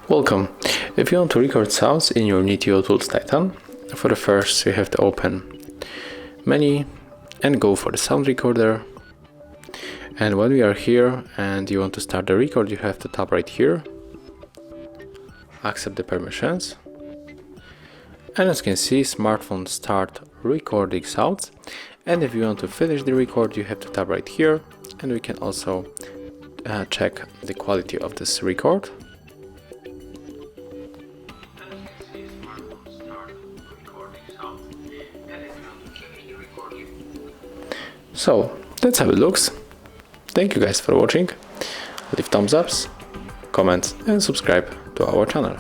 Welcome. If you want to record sounds in your Niteo Tools Titan, for the first you have to open Menu and go for the sound recorder. And when we are here and you want to start the record, you have to tap right here, accept the permissions, and as you can see, smartphone start recording sounds. And if you want to finish the record, you have to tap right here, and we can also check the quality of this record. So that's how it looks. Thank you guys for watching. Leave thumbs ups, comments and subscribe to our channel.